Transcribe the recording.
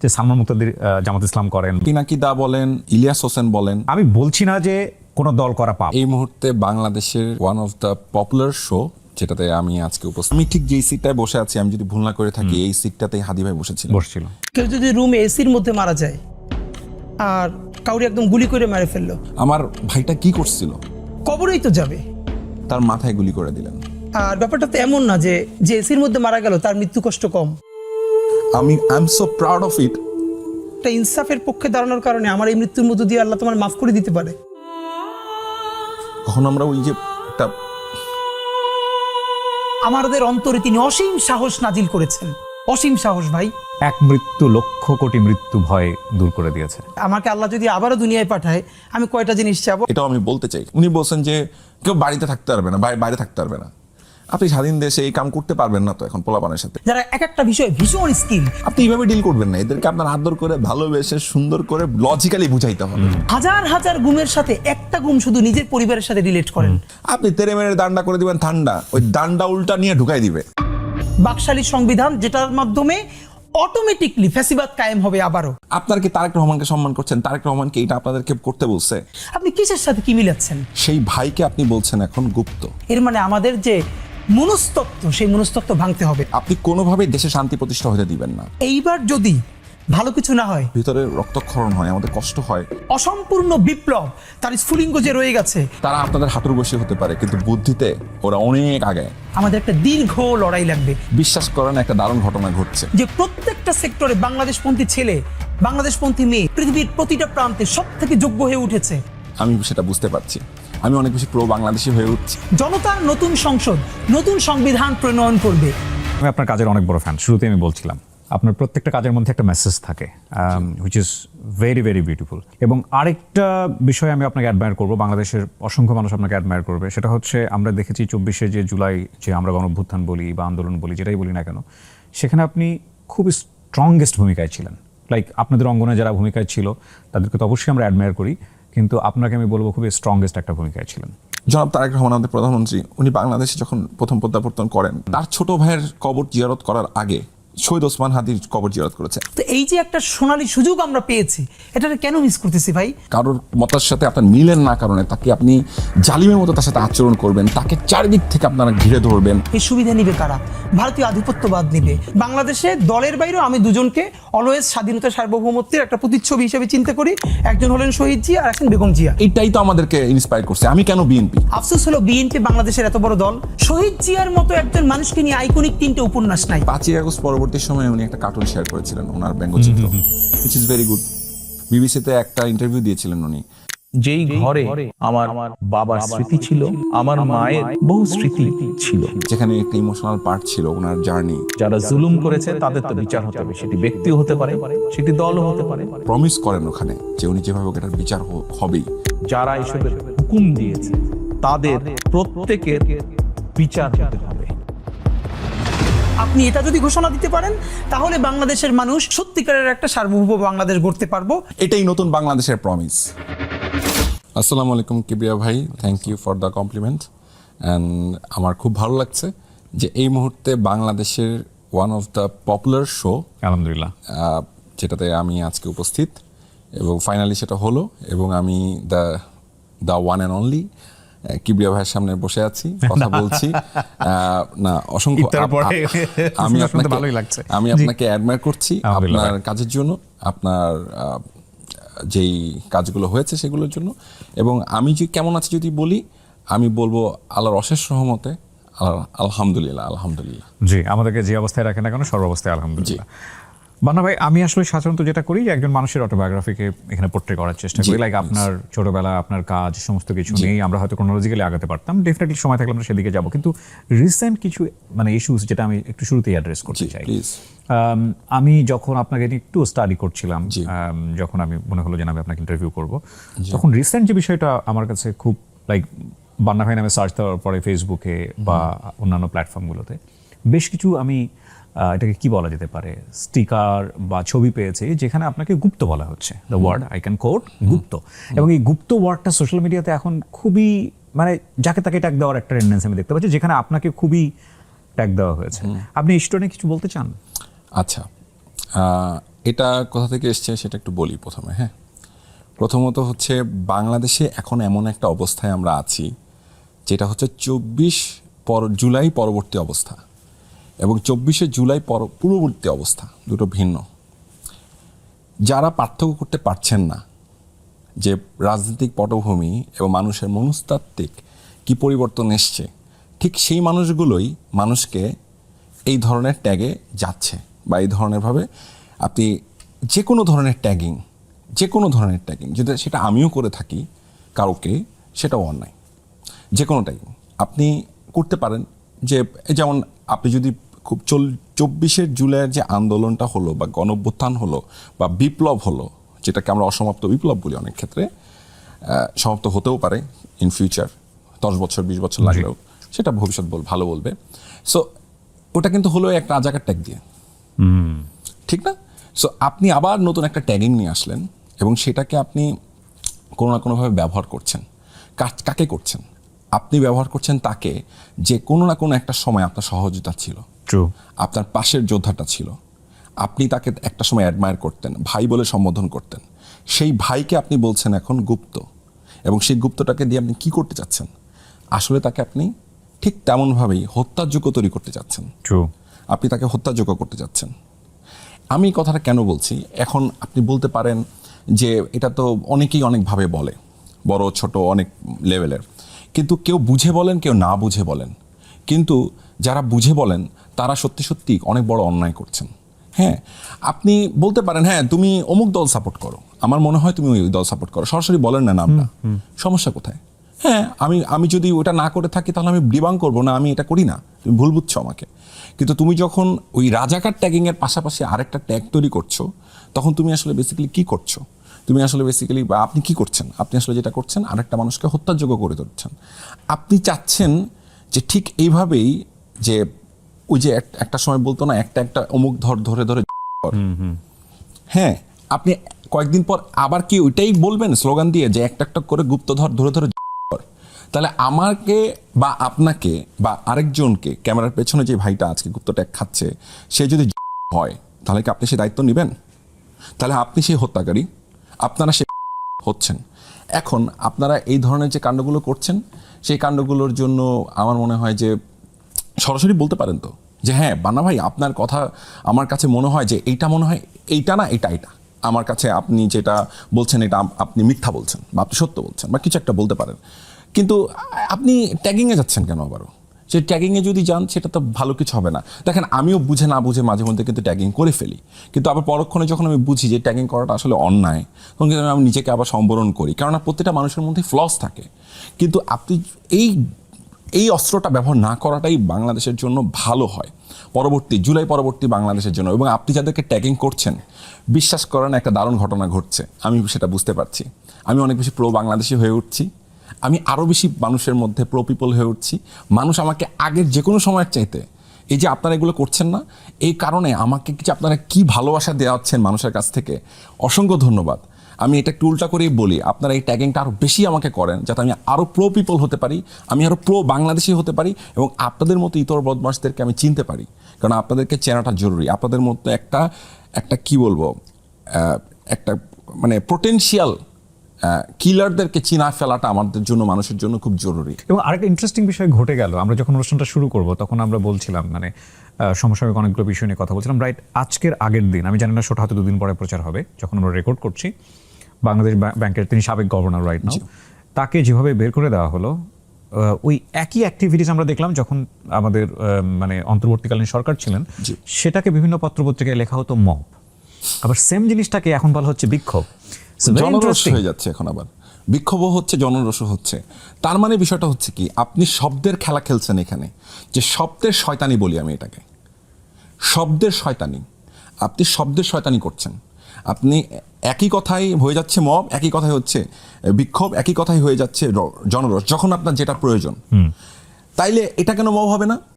যে সালমান মুক্তাদির জামাত ইসলাম করেন, পিনাকি দা বলেন, ইলিয়াস হোসেন বলেন। আমি বলছি না যে কোনো দল করা পাপ। এই মুহূর্তে বাংলাদেশের one of the popular show যেটাতে আমি আজকে উপস্থিত, আমি ঠিক যেই সিটটায় বসে আছি, আমি যদি ভুল না করে থাকি এই সিটটাতেই হাদি ভাই বসেছিল। কেউ যদি রুমে এসির মধ্যে মারা যায় আর কাউরি একদম গুলি করে মেরে ফেললো, আমার ভাইটা কি করছিল? কবরেই তো যাবে। তার মাথায় গুলি করে দিলেন। আর ব্যাপারটা তো এমন না যে যে এসির মধ্যে মারা গেল তার মৃত্যু কষ্ট কম। I am so proud of it. একটা ইনসাফের পক্ষে দাঁড়ানোর কারণে আমার এই মৃত্যুর মধ্য দিয়ে আল্লাহ তোমার মাফ করে দিতে পারে। কখন আমরা ওই যে একটা আমাদের অন্তরে তিনি অসীম সাহস নাজিল করেছেন, অসীম সাহস ভাই। এক মৃত্যু লক্ষ কোটি মৃত্যু ভয় দূর করে দিয়েছে। আমাকে আল্লাহ যদি আবারও দুনিয়ায় পাঠায় আমি কয়টা জিনিস চাবো? এটাও আমি বলতে চাই। উনি বলছেন যে কেউ বাড়িতে থাকতে পারবে না, বাইরে থাকতে পারবে না। আপনি স্বাধীন দেশে এই কাম করতে পারবেন না তো এখন পোলাপানের সাথে, যারা এক একটা বিষয়ে ভীষণ স্কিল। আপনি এইভাবে ডিল করবেন না। এদেরকে আপনার আদর করে ভালোবেসে সুন্দর করে লজিক্যালি বুঝাইতে হবে। হাজার হাজার গুমের সাথে একটা গুম শুধু নিজের পরিবারের সাথে রিলেট করেন। আপনি তেরে মেরে দান্ডা করে দিবেন ঠান্ডা, ওই দান্ডা উল্টা নিয়ে ঢুকাই দিবে। বাকশালী সংবিধান যেটার মাধ্যমে অটোমেটিকলি ফ্যাসিবাদ কায়েম হবে আবারও। আপনার কি তারেক রহমানকে সম্মান করছেন? তারেক রহমানকে এটা আপনাদেরকে করতে বলছে? আপনি কিসের সাথে কি মিলাচ্ছেন? সেই ভাইকে আপনি বলছেন এখন গুপ্ত। এর মানে আমাদের যে মনস্তত্ত্ব, সেই মনস্তত্ত্ব ভাঙতে হবে। আপনি কোনোভাবেই দেশে শান্তি প্রতিষ্ঠা হতে দিবেন না। এইবার যদি ভালো কিছু না হয়, ভিতরে রক্তক্ষরণ হয়, আমাদের কষ্ট হয়, অসম্পূর্ণ বিপ্লব তার স্ফুলিঙ্গ যে রয়ে গেছে, তারা আপনাদের হাঁটুর বসে হতে পারে, কিন্তু বুদ্ধিতে ওরা অনেক আগে। আমাদের একটা দীর্ঘ লড়াই লাগবে। বিশ্বাস করেন, একটা দারুণ ঘটনা ঘটছে যে প্রত্যেকটা সেক্টরে বাংলাদেশপন্থী ছেলে, বাংলাদেশপন্থী মেয়ে পৃথিবীর প্রতিটা প্রান্তে সব থেকে যোগ্য হয়ে উঠেছে। আমি সেটা বুঝতে পারছি। আমি অনেক বেশি প্রো বাংলাদেশি হয়ে উঠছি। জনতার নতুন সংসদ, নতুন সংবিধান প্রণয়ন করবে। আমি আপনার কাজের অনেক বড় ফ্যান। শুরুতে আমি বলছিলাম আপনার প্রত্যেকটা কাজের মধ্যে একটা মেসেজ থাকে, which is very very beautiful. এবং আরেকটা বিষয় আমি আপনাকে অ্যাডমায়ার করবো, বাংলাদেশের অসংখ্য মানুষ আপনাকে অ্যাডমায়ার করবে, সেটা হচ্ছে আমরা দেখেছি 24শে যে জুলাই, যে আমরা গণঅভ্যুত্থান বলি বা আন্দোলন বলি, যেটাই বলি না কেন, সেখানে আপনি খুব স্ট্রংগেস্ট ভূমিকায় ছিলেন। লাইক আপনাদের অঙ্গনে যারা ভূমিকায় ছিল তাদেরকে তো অবশ্যই আমরা অ্যাডমায়ার করি, কিন্তু আপনাকে আমি বলবো খুবই স্ট্রংগেস্ট একটা ভূমিকায় ছিলেন। জনাব তারেক রহমান আমাদের প্রধানমন্ত্রী, উনি বাংলাদেশে যখন প্রথম প্রত্যাবর্তন করেন, তার ছোট ভাইয়ের কবর জিয়ারত করার আগে শহীদ ওসমান হাদির কবর জিয়ারত করেছে। তো এই যে একটা সোনালী সুযোগ আমরা পেয়েছি, এটাকে কেন মিস করতেছি ভাই? কারোর মতের সাথে আপনার মিলেন না কারণে তাকে আপনি জালিমের মতো তার সাথে আচরণ করবেন, তাকে চারিদিক থেকে আপনারা ঘিরে ধরবেন। এই সুবিধা নিবে কারা? ভারতীয় আধিপত্যবাদ নিবে। বাংলাদেশে দলের বাইরেও আমি দুজনকে অলওয়েজ স্বাধীনতা সার্বভৌমত্বের একটা প্রতিচ্ছবি হিসেবে চিন্তা করি। একজন হলেন শহীদ জিয়া আর একজন বেগম জিয়া। এটাই তো আমাদেরকে ইন্সপায়ার করছে। আমি কেন বিএনপি? আফসোস হলো বিএনপি বাংলাদেশের এত বড় দল, শহীদ জিয়ার মতো একজন মানুষকে নিয়ে আইকনিক 3টে উপন্যাস নাই। 5ই আগস্ট পরবর্তী সময়ে উনি একটা কার্টুন শেয়ার করেছিলেন, ওনার ব্যঙ্গচিত্র, হুইচ ইজ ভেরি গুড। বিবিসিতে একটা ইন্টারভিউ দিয়েছিলেন উনি। যেই ঘরে আমার বাবার স্মৃতি ছিল, আমার মায়ের বহু স্মৃতি ছিল, যেখানে একটা ইমোশনাল পার্ট ছিল ওনার জার্নি। যারা জুলুম করেছে তাদের তো বিচার হতে হবে। সেটি ব্যক্তিও হতে পারে, সেটি দলও হতে পারে। প্রমিস করেন ওখানে যে উনি যেভাবে হোক এটার বিচার হবেই। যারা এসবের হুকুম দিয়েছে তাদের প্রত্যেকের বিচার হতে হবে। আপনি এটা যদি ঘোষণা দিতে পারেন তাহলে বাংলাদেশের মানুষ সত্যিকারের একটা সার্বভৌম বাংলাদেশ গড়তে পারবো। এটাই নতুন বাংলাদেশের প্রমিস। আসসালামু আলাইকুম কিবরিয়া ভাই, thank you for the compliment. And আমার খুব ভালো লাগছে যে এই মুহূর্তে বাংলাদেশের one of the popular show, আলহামদুলিল্লাহ, যেটাতে আমি আজকে উপস্থিত এবং ফাইনালি সেটা হলো, এবং আমি the one and only Kibria ভাইয়ের সামনে বসে আছি, কথা বলছি। না, অসংখ্য আমি আপনাকে অ্যাডমায়ার করছি আপনার কাজের জন্য, আপনার যেই কাজগুলো হয়েছে সেগুলোর জন্য। এবং আমি যে কেমন আছি যদি বলি, আমি বলবো আল্লাহর অশেষ রহমতে আলহামদুলিল্লাহ। আলহামদুলিল্লাহ। জি, আমাদেরকে যে অবস্থায় রাখেন না কেন সর্বাবস্থায় আলহামদুলিল্লাহ। বান্না ভাই, আমি আসলে সাধারণত যেটা করি যে একজন মানুষের অটোবায়োগ্রাফিকে এখানে পোর্ট্রে করার চেষ্টা করি। লাইক আপনার ছোটবেলা, আপনার কাজ, সমস্ত কিছু নিয়ে আমরা হয়তো ক্রোনোলজিক্যালি আগাতে পারতাম, ডেফিনেটলি সময় থাকলে আমরা সেদিকে যাবো, কিন্তু রিসেন্ট কিছু ইস্যুস যেটা আমি একটু শুরুতেই অ্যাড্রেস করতে চাই। আমি যখন আপনাকে একটু স্টাডি করছিলাম, যখন আমি মনে হলো যে আমি আপনাকে ইন্টারভিউ করবো, তখন রিসেন্ট যে বিষয়টা আমার কাছে খুব লাইক বান্না ভাই নামে সার্চ দেওয়ার পরে ফেসবুকে বা অন্যান্য প্ল্যাটফর্মগুলোতে বেশ কিছু আমি এটাকে কি বলা যেতে পারে, স্টিকার বা ছবি পেয়েছি যেখানে আপনাকে গুপ্ত বলা হচ্ছে, the word I can quote গুপ্ত। এবং এই গুপ্ত ওয়ার্ডটা সোশ্যাল মিডিয়াতে এখন খুবই যাকে তাকে ট্যাগ দেওয়ার একটা টেন্ডেন্সি আমি দেখতে পাচ্ছি, যেখানে আপনাকে খুবই ট্যাগ দেওয়া হয়েছে। আপনি এই স্টোরি কিছু বলতে চান? আচ্ছা, এটা কোথা থেকে এসছে সেটা একটু বলি প্রথমে। হ্যাঁ, প্রথমত হচ্ছে বাংলাদেশে এখন এমন একটা অবস্থায় আমরা আছি যেটা হচ্ছে 24 জুলাই পরবর্তী অবস্থা এবং 24শে জুলাই পূর্ববর্তী অবস্থা, দুটো ভিন্ন। যারা পার্থক্য করতে পারছেন না যে রাজনৈতিক পটভূমি এবং মানুষের মনস্তাত্ত্বিক কি পরিবর্তন এসছে, ঠিক সেই মানুষগুলোই মানুষকে এই ধরনের ট্যাগে যাচ্ছে বা এই ধরনেরভাবে আপনি যে কোনো ধরনের ট্যাগিং যদি সেটা আমিও করে থাকি কাউকে, সেটাও অন্যায়। যে কোনো ট্যাগিং আপনি করতে পারেন। যে যেমন আপনি যদি খুব 24শে জুলাইয়ের যে আন্দোলনটা হলো বা গণঅভ্যুত্থান হলো বা বিপ্লব হলো, যেটাকে আমরা অসমাপ্ত বিপ্লব বলি অনেক ক্ষেত্রে, সমাপ্ত হতেও পারে ইন ফিউচার, 10 বছর 20 বছর লাগলেও, সেটা ভবিষ্যৎ ভালো বলবে। সো ওটা কিন্তু হলো একটা রাজাকার ট্যাগ দিয়ে, ঠিক না? সো আপনি আবার নতুন একটা ট্যাগিং নিয়ে আসলেন এবং সেটাকে আপনি কোনো না কোনোভাবে ব্যবহার করছেন। কাকে করছেন? আপনি ব্যবহার করছেন তাকে যে কোনো না কোনো একটা সময় আপনার সহযোগিতা ছিল, আপনার পাশের যোদ্ধাটা ছিল, আপনি তাকে একটা সময় অ্যাডমায়ার করতেন, ভাই বলে সম্বোধন করতেন। সেই ভাইকে আপনি বলছেন এখন গুপ্ত, এবং সেই গুপ্তটাকে দিয়ে আপনি কি করতে চাচ্ছেন? আসলে তাকে আপনি ঠিক তেমনভাবেই হত্যার যোগ্য তৈরি করতে চাচ্ছেন। আপনি তাকে হত্যাযোগ্য করতে চাচ্ছেন। আমি কথাটা কেন বলছি, এখন আপনি বলতে পারেন যে এটা তো অনেকেই অনেকভাবে বলে, বড় ছোট অনেক লেভেলের, কিন্তু কেউ বুঝে বলেন, কেউ না বুঝে বলেন। কিন্তু যারা বুঝে বলেন তারা সত্যি সত্যি অনেক বড় অন্যায় করছেন। হ্যাঁ, আপনি বলতে পারেন হ্যাঁ তুমি অমুক দল সাপোর্ট করো, আমার মনে হয় তুমি ওই দল সাপোর্ট করো, সরাসরি বলেন না নামটা, সমস্যা কোথায়? হ্যাঁ, আমি যদি ওটা না করে থাকি তাহলে আমি ডিবাং করবো না, আমি এটা করি না, তুমি ভুল বুঝছো আমাকে। কিন্তু তুমি যখন ওই রাজাকার ট্যাগিংয়ের পাশাপাশি আরেকটা ট্যাগ তৈরি করছো, তখন তুমি আসলে বেসিক্যালি কি করছো? তুমি আসলে বেসিক্যালি বা আপনি কি করছেন? আপনি আসলে যেটা করছেন আরেকটা মানুষকে হত্যাযোগ্য করে তুলছেন। আপনি চাচ্ছেন যে ঠিক এইভাবেই, যে ওই যে একটা সময় বলতো না, একটা অমুক ধরে হ্যাঁ, আপনি কয়েকদিন পর আবার কি ওইটাই বলবেন স্লোগান দিয়ে যে একটা করে গুপ্তধর ধরে তাহলে আমাকে বা আপনাকে বা আরেকজনকে, ক্যামেরার পেছনে যে ভাইটা আজকে গুপ্ত ট্যাগ খাচ্ছে, সে যদি হয় তাহলে কি আপনি সেই দায়িত্ব নেবেন? তাহলে আপনি সেই হত্যাকারী, আপনারা সে হচ্ছেন। এখন আপনারা এই ধরনের যে কাণ্ডগুলো করছেন, সেই কাণ্ডগুলোর জন্য আমার মনে হয় যে সরাসরি বলতে পারেন তো যে হ্যাঁ বান্না ভাই, আপনার কথা আমার কাছে মনে হয় যে এইটা মনে হয় এইটা না, এটা আমার কাছে আপনি যেটা বলছেন এটা আপনি মিথ্যা বলছেন বা আপনি সত্য বলছেন বা কিছু একটা বলতে পারেন। কিন্তু আপনি ট্যাগিংয়ে যাচ্ছেন কেন আবারও? সেই ট্যাগিংয়ে যদি যান সেটা তো ভালো কিছু হবে না। দেখেন, আমিও বুঝে না বুঝে মাঝে মধ্যে কিন্তু ট্যাগিং করে ফেলি, কিন্তু আবার পরক্ষণে যখন আমি বুঝি যে ট্যাগিং করাটা আসলে অন্যায়, তখন কিন্তু আমি নিজেকে আবার সম্বরণ করি, কেননা প্রত্যেকটা মানুষের মধ্যে ফ্লস থাকে। কিন্তু আপনি এই অস্ত্রটা ব্যবহার না করাটাই বাংলাদেশের জন্য ভালো হয়, জুলাই পরবর্তী বাংলাদেশের জন্য। এবং আপনি যাদেরকে ট্যাগিং করছেন, বিশ্বাস করেন একটা দারুণ ঘটনা ঘটছে, আমি সেটা বুঝতে পারছি। আমি অনেক বেশি প্রো বাংলাদেশি হয়ে উঠছি, আমি আরও বেশি মানুষের মধ্যে প্রো পিপল হয়ে উঠছি। মানুষ আমাকে আগের যে কোনো সময়ের চাইতে, এই যে আপনারা এগুলো করছেন না, এই কারণে আমাকে যে আপনারা কি ভালোবাসা দেওয়াচ্ছেন মানুষের কাছ থেকে, অসংখ্য ধন্যবাদ। আমি এটা একটু উল্টা করেই বলি, আপনারা এই ট্যাগিংটা আরও বেশি আমাকে করেন, যাতে আমি আরও প্রো পিপল হতে পারি, আমি আরও প্রো বাংলাদেশি হতে পারি, এবং আপনাদের মতো ইতর বদমাশদেরকে আমি চিনতে পারি। কারণ আপনাদেরকে চেনাটা জরুরি। আপনাদের মতো একটা কি বলবো, একটা মানে পোটেনশিয়াল কিলারদেরকে চিনা ফেলাটা আমাদের জন্য, মানুষের জন্য খুব জরুরি। এবং আরেকটা ইন্টারেস্টিং বিষয় ঘটে গেল, আমরা যখন অনুষ্ঠানটা শুরু করব তখন আমরা বলছিলাম, মানে সমসাময়িক অনেকগুলো বিষয় নিয়ে কথা বলছিলাম। রাইট, আজকের আগের দিন, আমি জানি না শোটা হয়তো 2 দিন পরে প্রচার হবে, যখন আমরা রেকর্ড করছি, বাংলাদেশ ব্যাংকের তিনি সাবেক গভর্নর রাইট নাও, তাকে যেভাবে বের করে দেওয়া হলো, ওই একই অ্যাক্টিভিটিস আমরা দেখলাম যখন আমাদের মানে অন্তর্বর্তীকালীন সরকার ছিলেন, সেটাকে বিভিন্ন পত্রপত্রিকায় লেখা হতো মব, আবার সেম জিনিসটাকে এখন বলা হচ্ছে বিক্ষোভ। জনরোষ হয়ে যাচ্ছে, এখন আবার বিক্ষোভও হচ্ছে, জনরোষও হচ্ছে। তার মানে বিষয়টা হচ্ছে কি, আপনি শব্দের খেলা খেলছেন এখানে, যে শব্দের শয়তানি বলি আমি এটাকে, শব্দের শয়তানি। আপনি শব্দের শয়তানি করছেন। আপনি একই কথাই হয়ে যাচ্ছে মব, একই কথাই হচ্ছে বিক্ষোভ, একই কথাই হয়ে যাচ্ছে জনরোষ, যখন আপনার যেটা প্রয়োজন। তাইলে এটা কেন মব হবে না?